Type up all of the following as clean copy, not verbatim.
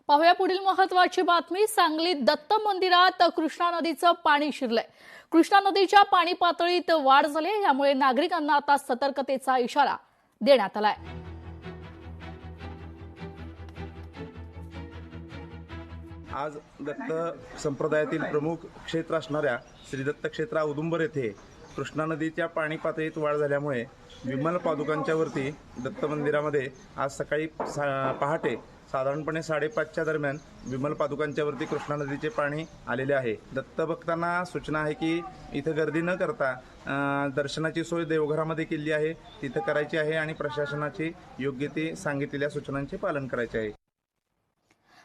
पाहूया पुढील महत्त्वाची बातमी। सांगलीत दत्त मंदिरात कृष्णा नदीचं पाणी शिरलंय। कृष्णा नदीच्या पाणी पातळीत वाढ झाली आहे, यामुळे नागरिकांना आता सतर्कतेचा इशारा देण्यात आलाय। आज दत्त संप्रदायातील प्रमुख क्षेत्र असणाऱ्या श्री दत्त क्षेत्र औदुंबर येथे कृष्णा नदीच्या पाणी पातळीत वाढ झाल्यामुळे विमल पादुकांच्या वरती दत्त मंदिरामध्ये आज सकाळी पहाटे साधारणपणे 5:30च्या दरम्यान विमल पादुकांच्या वरती कृष्णा नदीचे पाणी आलेले आहे। दत्त भक्तांना सूचना आहे की इथं गर्दी न करता दर्शनाची सोय देवघरामध्ये केली आहे, तिथं करायची आहे आणि प्रशासनाची योग्य ती सांगितलेल्या सूचनांचे पालन करायचे आहे।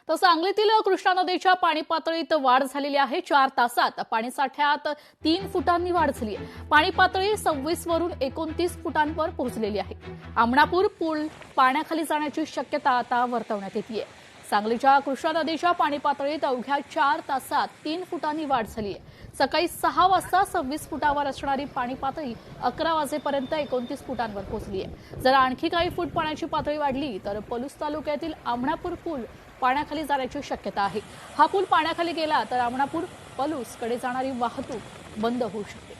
तर सांगलीतील कृष्णा नदीच्या पाणी पातळीत वाढ झालेली आहे। 4 तासात पाणी साठ्यात 3 फुटांनी वाढ झाली आहे। पाणी पातळी 26 वरून 29 फुटांवर पोहोचलेली आहे। आमणापूर पूल पाण्याखाली जाण्याची शक्यता आता वर्तवण्यात येते। सांगलीच्या कृष्णा नदीच्या पाणी पातळीत अवघ्या 4 तासात 3 फुटांनी वाढ झाली आहे। सकाळी 6 वाजता 26 फुटावर असणारी पाणी पातळी 11 वाजेपर्यंत 29 फुटांवर पोहोचली आहे। जर आणखी काही फूट पाण्याची पातळी वाढली तर पलूस तालुक्यातील आमणापूर पूल पाण्याखाली जाण्याची शक्यता आहे। हा पूल पाण्याखाली गेला तर आमणापूर पलूस कडे जाणारी वाहतूक बंद होऊ शकते।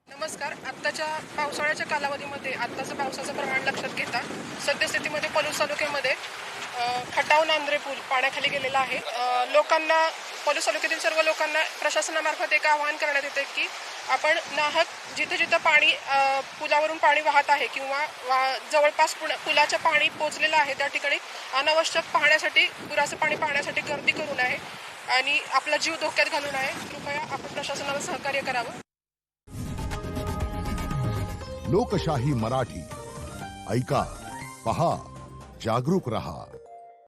नमस्कार। आत्ताच्या पावसाळ्याच्या कालावधीमध्ये आत्ताचं पावसाचं प्रमाण लक्षात घेता सद्यस्थितीमध्ये पलूस तालुक्यामध्ये खटाव नांद्रे पूल पाण्याखाली गेलेला आहे। लोकांना पलूस तालुक्यातील सर्व लोकांना प्रशासनामार्फत एक आवाहन करण्यात येते की आपण नाहक जिथे जिथे पाणी पुलावरून पाणी वाहत आहे किंवा जवळपास पुलाच्या पाणी पोचलेलं आहे त्या ठिकाणी अनावश्यक पाहण्यासाठी पुराचं पाणी पाहण्यासाठी गर्दी करू नये आणि आपला जीव धोक्यात घालू नये। कृपया आपण प्रशासनाला सहकार्य करावं। लोकशाही मराठी ऐका, पहा, जागरूक रहा।